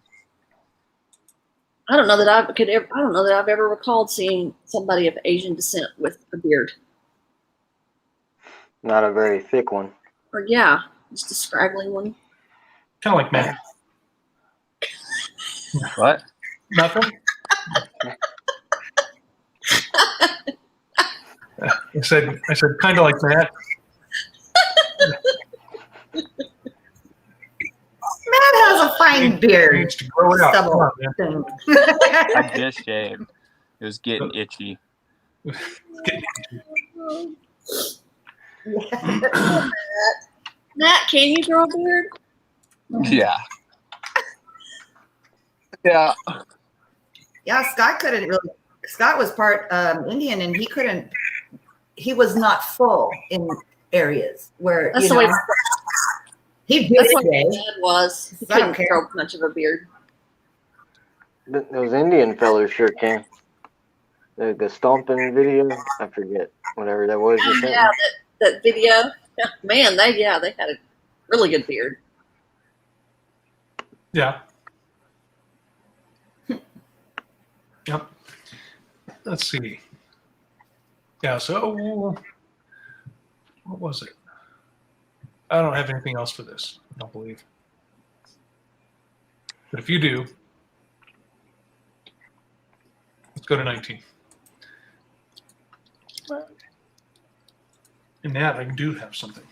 I don't know that I've ever recalled seeing somebody of Asian descent with a beard. Not a very thick one. Or yeah, just a scraggly one. Kind of like Matt. What? Nothing? I said kind of like that. Matt has a fine He beard. needs to grow it out. Come on, man. Thing. I just shaved. It was getting itchy. Matt, can you grow a beard? Yeah. Yeah. Yeah, Scott couldn't really. Scott was part Indian, and he was not full in areas where That's the way. he did That's what my it. dad was. He I don't couldn't care. grow much of a beard. Those Indian fellas sure can. The stomping video, I forget whatever that was. you sent Yeah, me. that video. Man, they had a really good beard. Yeah. Yep. let's see. Yeah, so what was it? I don't have anything else for this, I don't believe. But if you do, let's go to 19. In that, I do have something.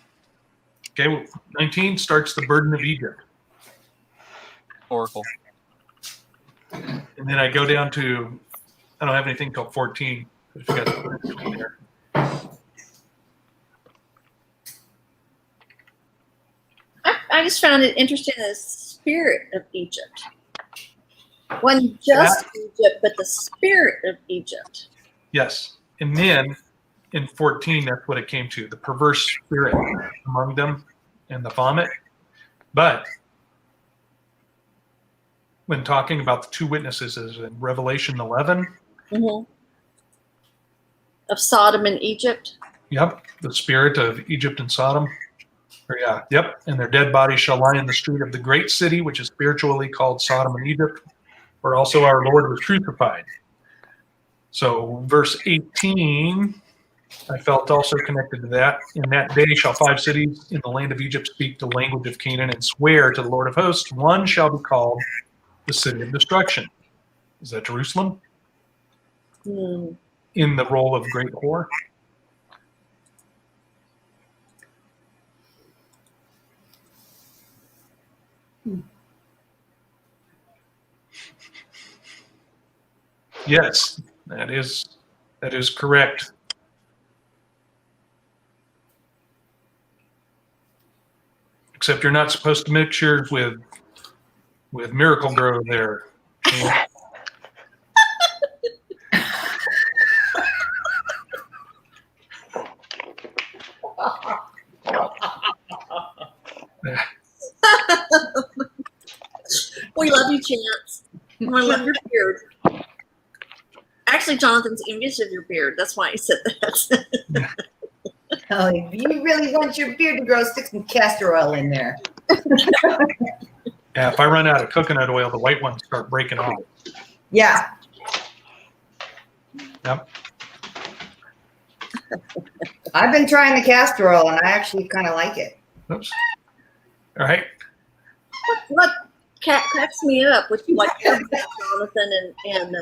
Okay, well, 19 starts the burden of Egypt. Oracle. And then I go down to, I don't have anything till 14. If you got the there. I just found it interesting, the spirit of Egypt. Wasn't just Egypt, but the spirit of Egypt. Yes. And then in 14, that's what it came to, the perverse spirit among them and the vomit. But when talking about the two witnesses is in Revelation 11, Mm-hmm. Of Sodom and Egypt. yep, the spirit of Egypt and Sodom. Or yeah, yep, and their dead bodies shall lie in the street of the great city, which is spiritually called Sodom and Egypt, where also our Lord was crucified. So verse 18, I felt also connected to that. In that day shall 5 cities in the land of Egypt speak the language of Canaan and swear to the Lord of hosts. One shall be called the city of destruction. Is that Jerusalem? Hmm. In the role of great whore? Yes, that is correct. Except you're not supposed to mix yours with Miracle Grow there. We love you, Chance. I love your beard. Actually, Jonathan's envious of your beard. That's why he said that. Oh, if you really want your beard to grow, stick some castor oil in there. Yeah, if I run out of coconut oil, the white ones start breaking off. Yeah. Yep. I've been trying the castor oil, and I actually kind of like it. Oops. All right. What cracks me up with like Jonathan and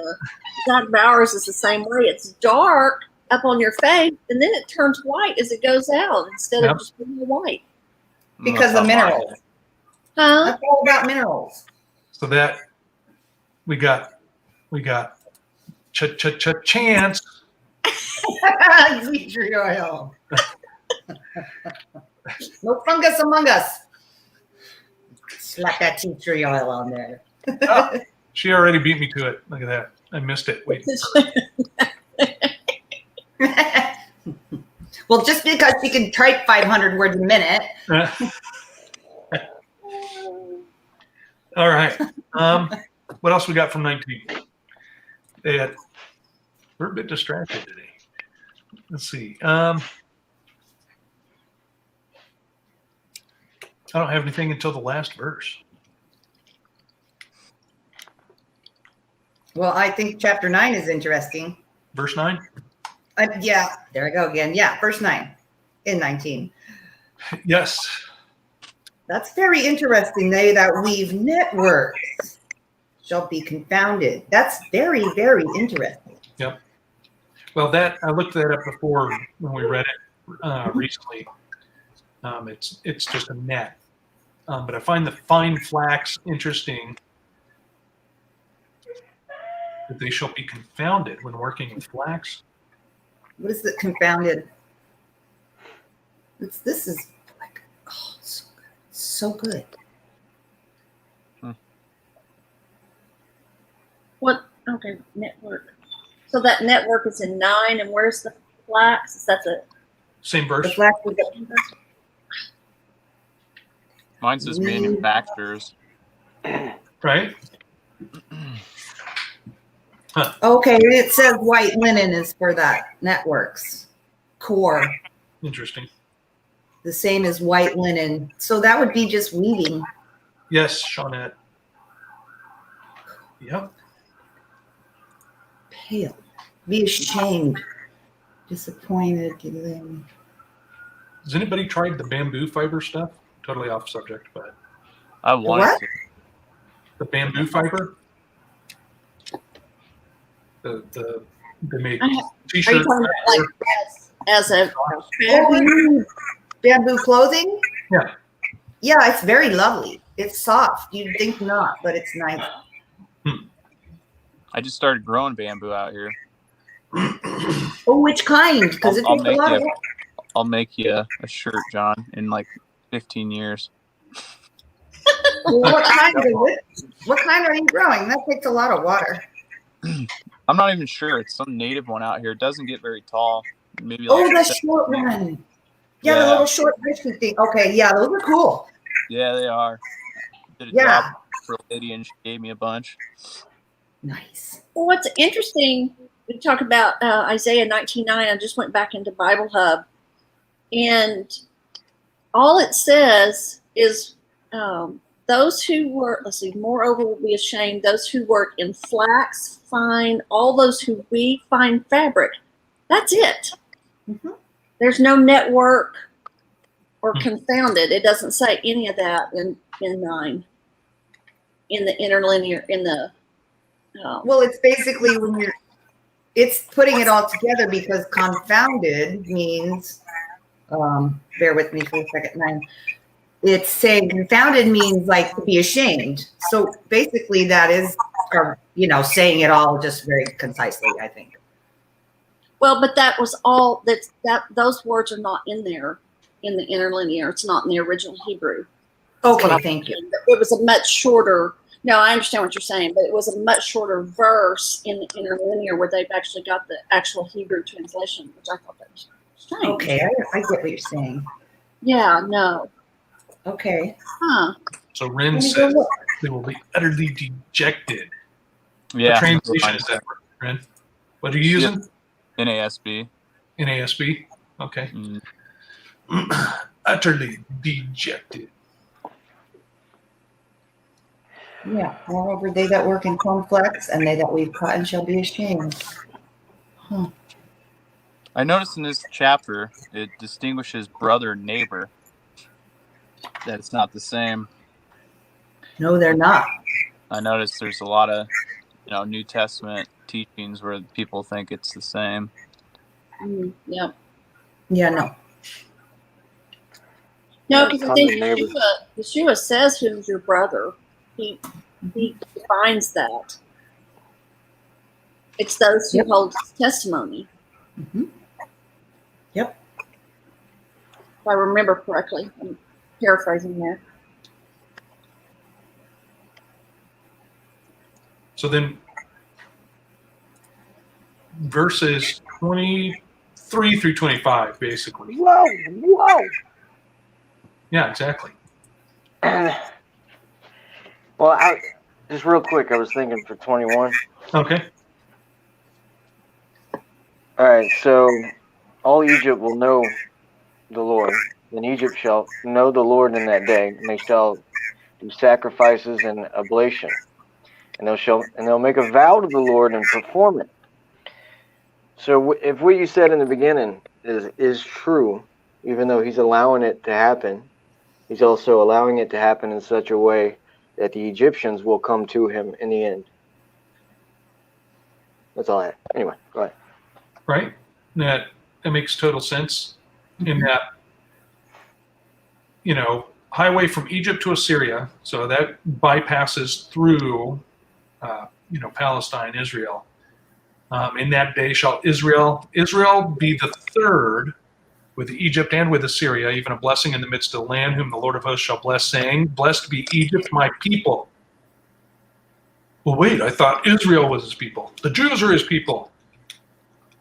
Zach Bowers is the same way. It's dark up on your face, and then it turns white as it goes out instead Yep. of just being white. Because of minerals. Huh? That's all about minerals. So that we got chance. Tea tree oil. No fungus among us. Slap that tea tree oil on there. Oh, she already beat me to it. Look at that. I missed it. Wait. Well, just because she can type 500 words a minute. All right. What else we got from 19? We're a bit distracted today. Let's see. I don't have anything until the last verse. Well, I think chapter 9 is interesting. Verse 9? Yeah, there I go again. Yeah, verse 9 in 19. Yes. That's very interesting. They that weave networks shall be confounded. That's very, very interesting. Yep. Well, that I looked that up before when we read it recently. It's just a net. But I find the fine flax interesting, that they shall be confounded when working with flax. What is it confounded? This is like, oh, it's so good. What? Okay, network. So that network is in 9, and where's the flax? Is that the Same The verse. flax is Mine says manufacturers. Right? okay. It says white linen is for that networks core, Interesting. the same as white linen. So that would be just weaving. Yes, Shawnette. Yep. Pale. Be ashamed. Disappointed. Has anybody tried the bamboo fiber stuff? Totally off subject, but I wanted what? to. the bamboo fiber. They make Are you t-shirts. talking about like as a Bamboo clothing? Yeah. Yeah, it's very lovely. It's soft. You'd think not, but it's nice. I just started growing bamboo out here. Oh, which kind? Because it I'll takes a make lot you. of work. I'll make you a shirt, John, in like 15 years. Well, what kind is it? What kind are you growing? That takes a lot of water. I'm not even sure. It's some native one out here. It doesn't get very tall. Maybe Oh, like the 7 short feet. one. Yeah, the Yeah. little short bushy thing. Okay, yeah, those are cool. Yeah, they are. Did a Yeah. job for a lady and she gave me a bunch. Nice. Well, what's interesting, we talk about Isaiah 19:9. I just went back into Bible Hub, and all it says is those who work, let's see, moreover will be ashamed, those who work in flax, fine, all those who weave fine fabric. That's it. Mm-hmm. There's no network or confounded. It doesn't say any of that in 9. In the interlinear, in the Well, it's basically when you're, it's putting it all together because confounded means, bear with me for a second, 9. It's saying confounded means like to be ashamed. So basically that is, saying it all just very concisely, I think. well, but that was all that those words are not in there in the interlinear. It's not in the original Hebrew. Okay, thank you. It was a much shorter. No, I understand what you're saying, but it was a much shorter verse in the interlinear where they've actually got the actual Hebrew translation, which I thought that was strange. Okay, I get what you're saying. Yeah. No. Okay. Huh. So Ren Let me go says look. they will be utterly dejected. Yeah. What translation is that, Ren? What are you using? NASB. NASB? Okay. Mm. Utterly dejected. Yeah. Moreover, they that work in cornflakes and they that weave cotton shall be ashamed. I noticed in this chapter it distinguishes brother and neighbor. That it's not the same. No, they're not. I noticed there's a lot of New Testament teachings where people think it's the same. Yeah. Yeah, no. No, because I Tons of think neighbors. Yeshua says who's your brother. He defines that. It's those who Yep. hold his testimony. Mm-hmm. Yep. If I remember correctly. I'm paraphrasing there. So then verses 23 through 25, basically. Whoa. Yeah, exactly. Well, just real quick, I was thinking for 21. Okay. All right, so all Egypt will know the Lord, and Egypt shall know the Lord in that day, and they shall do sacrifices and oblation, and they'll make a vow to the Lord and perform it. So if what you said in the beginning is true, even though He's allowing it to happen, He's also allowing it to happen in such a way that the Egyptians will come to Him in the end. That's all I had. Anyway, go ahead. Right? That makes total sense in that, highway from Egypt to Assyria, so that bypasses through, Palestine, Israel. In that day shall Israel be the third with Egypt and with Assyria, even a blessing in the midst of the land, whom the Lord of hosts shall bless, saying, blessed be Egypt, my people. Well, wait, I thought Israel was his people. The Jews are his people.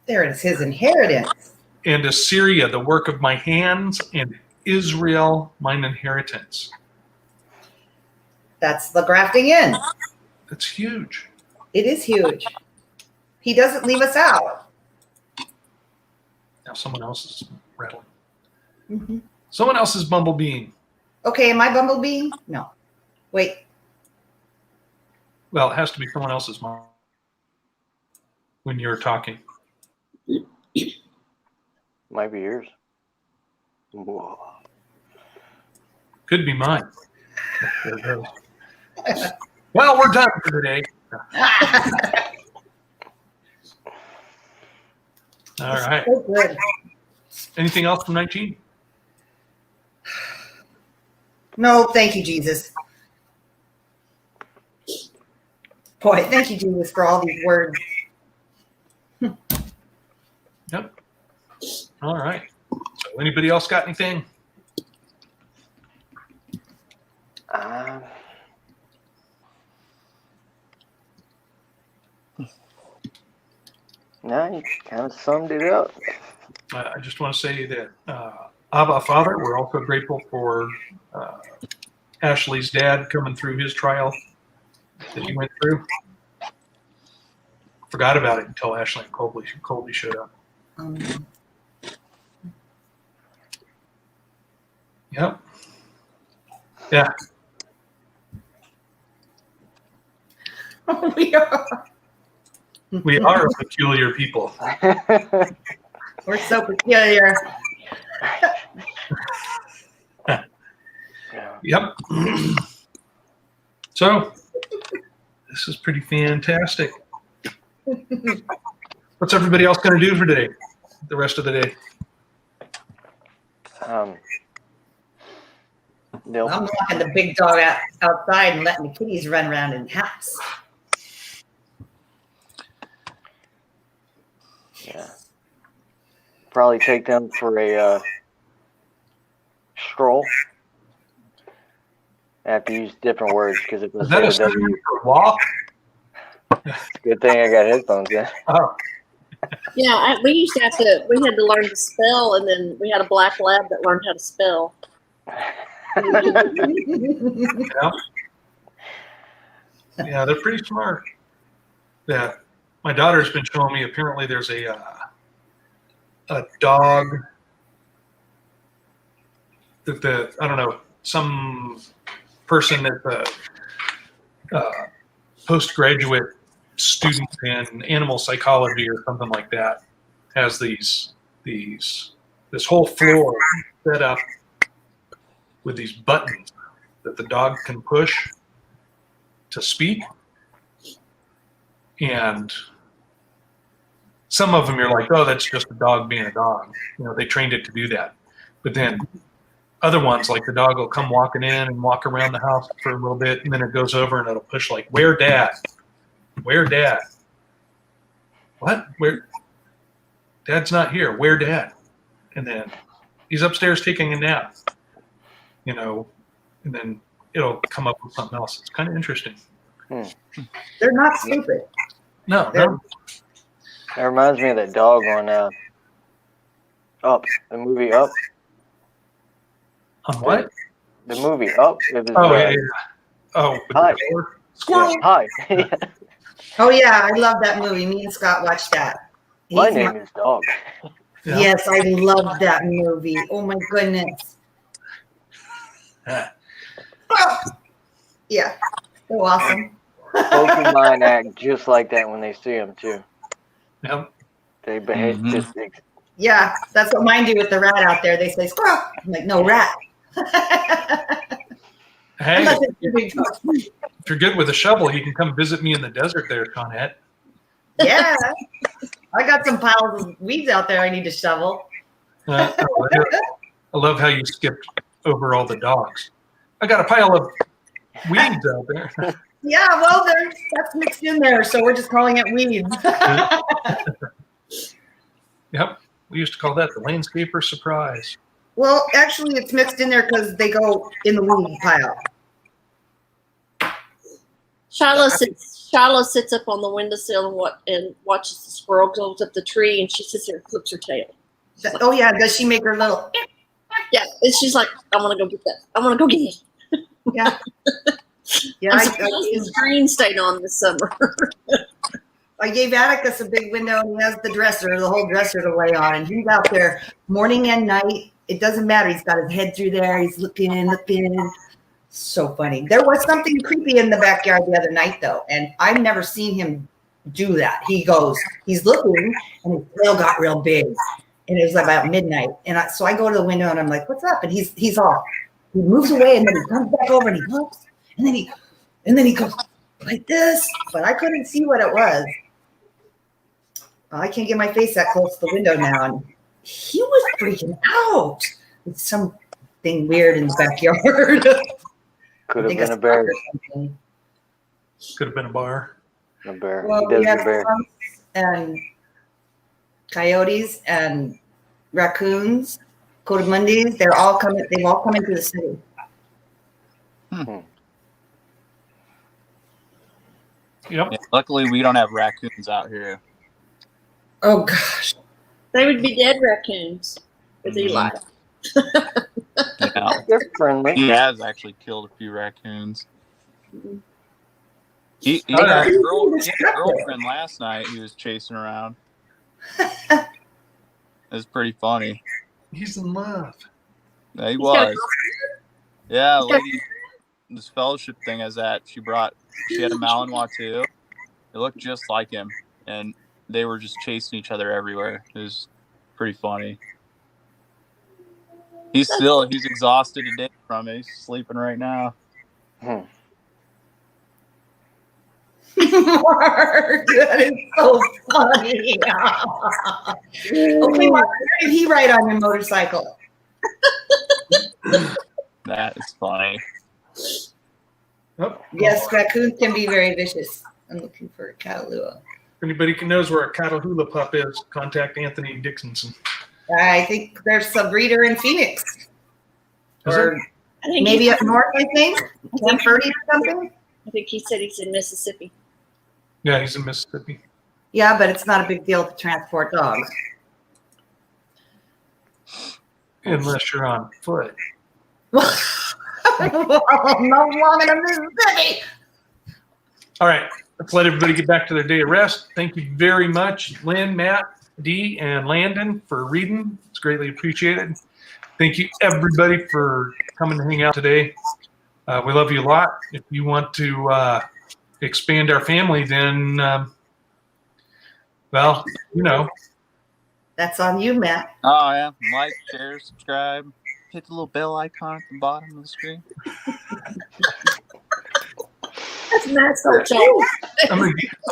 There it is, his inheritance. And Assyria, the work of my hands, and Israel, mine inheritance. That's the grafting in. That's huge. It is huge. He doesn't leave us out. Now someone else is rattling. Mm-hmm. Someone else is bumblebeeing. Okay, am I bumblebee? No. Wait. Well, it has to be someone else's mom when you're talking. Might be yours. Whoa. Could be mine. There it goes. Well, we're done for today. All right. So good. Anything else from 19? No, thank you, Jesus. Boy, thank you, Jesus, for all these words. Yep. All right. So anybody else got anything? No, you kind of summed it up. I just want to say that Abba Father, we're also grateful for Ashley's dad coming through his trial that he went through. Forgot about it until Ashley and Colby showed up. Yep. Yeah. We are. We are a peculiar people. We're so peculiar. Yep. So this is pretty fantastic. What's everybody else going to do for today? The rest of the day? Nope. I'm locking the big dog outside and letting the kitties run around in the house. Yeah. Probably take them for a stroll. I have to use different words because it Is was that a a synonym for walk? good thing I got headphones in. Oh, Yeah, we used to have to. We had to learn to spell, and then we had a black lab that learned how to spell. yeah. Yeah, they're pretty smart. Yeah, my daughter's been showing me. Apparently, there's a dog that I don't know, some person that's a postgraduate student in animal psychology or something like that has this whole floor set up with these buttons that the dog can push to speak. And some of them you're like, oh, that's just a dog being a dog. You know, they trained it to do that. But then other ones, like the dog will come walking in and walk around the house for a little bit, and then it goes over and it'll push like, where dad? Where dad? What? Where? Dad's not here. Where dad? And then he's upstairs taking a nap. You know, and then it'll come up with something else. It's kind of interesting. They're not stupid. No. That reminds me of that dog on Up, the movie Up. On what? The movie Up. It was, Oh, yeah. Oh, with Hi. the door. Squirrel. Yeah, hi. Oh yeah, I love that movie. Me and Scott watched that. My He's name is Dog. Yeah. Yes, I love that movie. Oh my goodness. Yeah. Yeah, so awesome. Pokemon act just like that when they see him too. Yep. They behave Mhm. just Yeah, that's what mine do with the rat out there. They say squirrel. I'm like, no, rat. Hey, Unless it's a big dog. if you're good with a shovel, you can come visit me in the desert there, Conette. Yeah, I got some piles of weeds out there I need to shovel. I love how you skipped over all the dogs. I got a pile of weeds out there. Yeah, well, that's mixed in there, so we're just calling it weeds. Yep. We used to call that the landscaper surprise. Well, actually, it's mixed in there because they go in the weed pile. Shiloh sits up on the windowsill and watches the squirrel goes up the tree, and she sits there and flips her tail. Oh yeah, does she make her little? Yeah, and she's like, I want to go get that. I want to go get it. Yeah. Yeah, I'm I, surprised the screen stayed on this summer. I gave Atticus a big window and he has the whole dresser to lay on. And he's out there morning and night. It doesn't matter. He's got his head through there. He's looking. So funny. There was something creepy in the backyard the other night though. And I've never seen him do that. He's looking and his tail got real big. And it was about midnight. And so I go to the window and I'm like, what's up? And he moves away and then he comes back over and he looks and then he goes like this, but I couldn't see what it was. I can't get my face that close to the window now. And he was freaking out with something weird in the backyard. Could I have think been a spider bear. or something. Could have been a bar. A bear. Well, He we does have the bear. skunks and coyotes and raccoons, coatimundis. They've all come into the city. Yep. Yeah, luckily, we don't have raccoons out here. Oh gosh. They would be dead raccoons with Eli. Yeah. They're friendly. He has actually killed a few raccoons. Mhm. He Oh, yeah. had a girlfriend last night he was chasing around. It was pretty funny. He's in love. Yeah, he He's got a was. Yeah, a lady, this fellowship thing I was at, she had a Malinois too. It looked just like him, and they were just chasing each other everywhere. It was pretty funny. He's exhausted today from it. He's sleeping right now. Mark, that is so funny. Okay, Mark, where did he ride on your motorcycle? That is funny. Oh. Yes, raccoons can be very vicious. I'm looking for a Katalua. If anybody knows where a Catahoula pup is, contact Anthony Dixonson. I think there's a breeder in Phoenix. Is Or I think maybe he, up north, I think. Camp Verde or something. I think he said he's in Mississippi. Yeah, he's in Mississippi. Yeah, but it's not a big deal to transport dogs. Unless you're on foot. No long in Mississippi. All right, let's let everybody get back to their day of rest. Thank you very much, Lynn, Matt, Dee, and Landon for reading. It's greatly appreciated. Thank you, everybody, for coming to hang out today. We love you a lot. If you want to expand our family, then, well, you know. That's on you, Matt. Oh yeah, like, share, subscribe, hit the little bell icon at the bottom of the screen. That's Matt's whole channel. I'm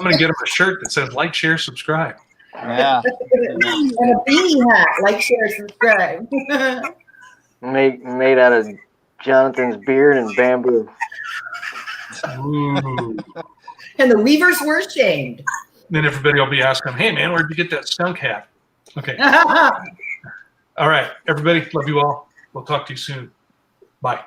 gonna get him a shirt that says like, share, subscribe. Yeah. And a beanie hat. Like, share, subscribe. Made out of Jonathan's beard and bamboo. Ooh. And the weavers were ashamed. Then everybody will be asking, hey, man, where'd you get that skunk hat? Okay. All right, everybody, love you all. We'll talk to you soon. Bye.